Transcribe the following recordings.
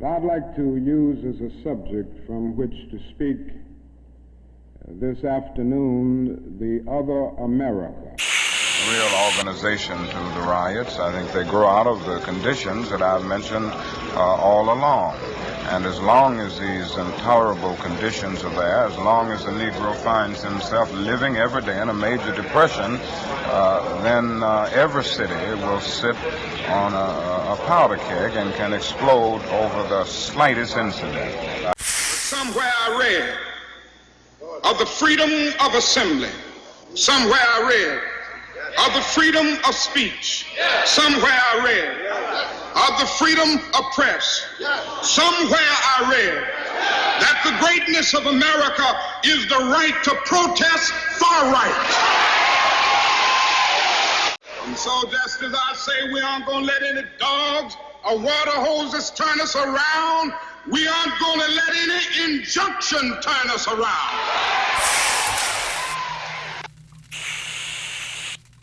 I'd like to use as a subject from which to speak this afternoon the other America. Real organization to the riots. I think they grow out of the conditions that I've mentioned all along. And as long as these intolerable conditions are there, as long as the Negro finds himself living every day in a major depression, then every city will sit on a powder keg and can explode over the slightest incident. Somewhere I read of the freedom of assembly. Somewhere I read of the freedom of speech. Somewhere I read of the freedom of press. Somewhere I read that the greatness of America is the right to protest far right. And so just as I say we aren't going to let any dogs or water hoses turn us around, we aren't going to let any injunction turn us around.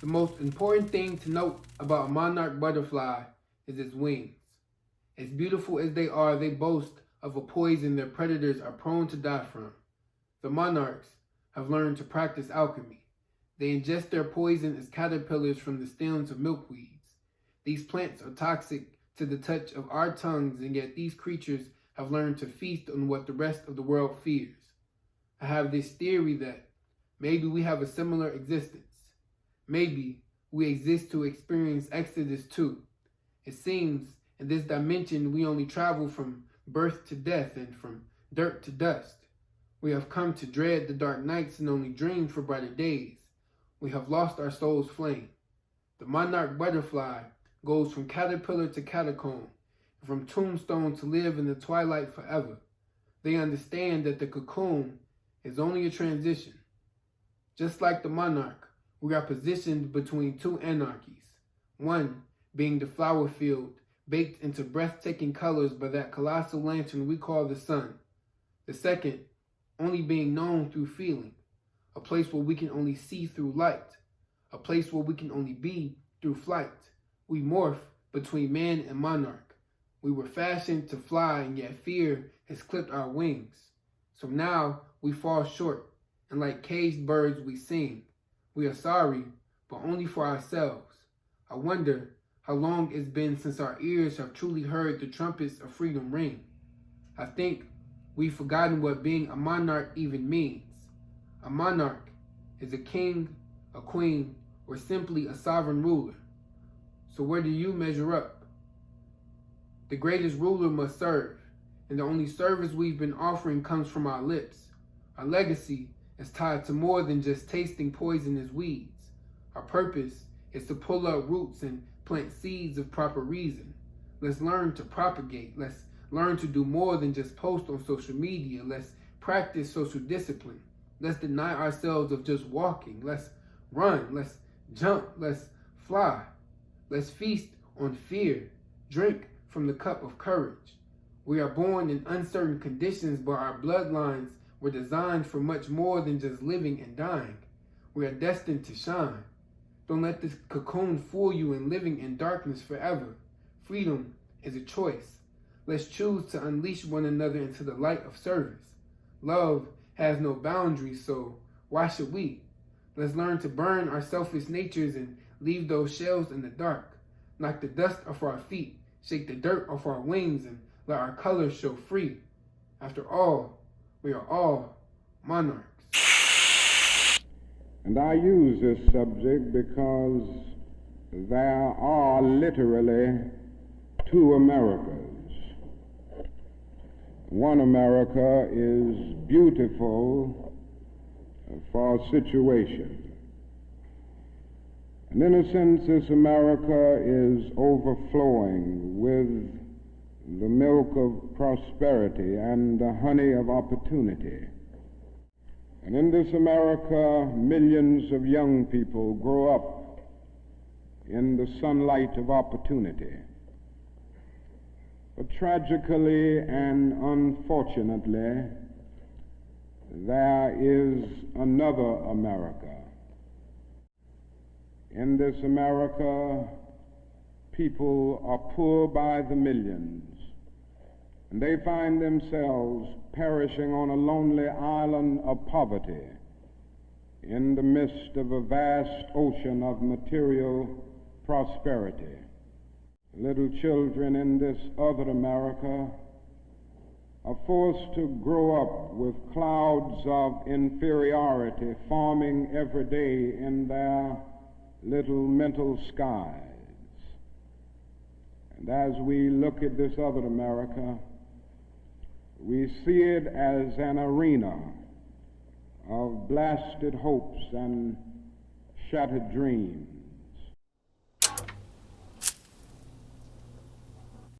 The most important thing to note about a monarch butterfly is its wings. As beautiful as they are, they boast of a poison their predators are prone to die from. The monarchs have learned to practice alchemy. They ingest their poison as caterpillars from the stems of milkweeds. These plants are toxic to the touch of our tongues, and yet these creatures have learned to feast on what the rest of the world fears. I have this theory that maybe we have a similar existence. Maybe we exist to experience Exodus too. It seems in this dimension we only travel from birth to death and from dirt to dust. We have come to dread the dark nights and only dream for brighter days. We have lost our soul's flame. The monarch butterfly goes from caterpillar to catacomb, from tombstone to live in the twilight forever. They understand that the cocoon is only a transition. Just like the monarch, we are positioned between two anarchies, one being the flower field, baked into breathtaking colors by that colossal lantern we call the sun. The second only being known through feeling, a place where we can only see through light, a place where we can only be through flight. We morph between man and monarch. We were fashioned to fly, and yet fear has clipped our wings. So now we fall short, and like caged birds we sing. We are sorry, but only for ourselves. I wonder how long it's been since our ears have truly heard the trumpets of freedom ring. I think we've forgotten what being a monarch even means. A monarch is a king, a queen, or simply a sovereign ruler. So where do you measure up? The greatest ruler must serve, and the only service we've been offering comes from our lips. Our legacy is tied to more than just tasting poisonous weeds. Our purpose is to pull up roots and plant seeds of proper reason. Let's learn to propagate. Let's learn to do more than just post on social media. Let's practice social discipline. Let's deny ourselves of just walking. Let's run. Let's jump. Let's fly. Let's feast on fear. Drink from the cup of courage. We are born in uncertain conditions, but our bloodlines were designed for much more than just living and dying. We are destined to shine. Don't let this cocoon fool you in living in darkness forever. Freedom is a choice. Let's choose to unleash one another into the light of service. Love has no boundaries, so why should we? Let's learn to burn our selfish natures and leave those shells in the dark. Knock the dust off our feet, shake the dirt off our wings, and let our colors show free. After all, we are all monarchs. And I use this subject because there are literally two Americas. One America is beautiful for situation. And in a sense, this America is overflowing with the milk of prosperity and the honey of opportunity. And in this America, millions of young people grow up in the sunlight of opportunity. But tragically and unfortunately, there is another America. In this America, people are poor by the millions, And they find themselves perishing on a lonely island of poverty in the midst of a vast ocean of material prosperity. Little children in this other America are forced to grow up with clouds of inferiority forming every day in their little mental skies. And as we look at this other America, we see it as an arena of blasted hopes and shattered dreams.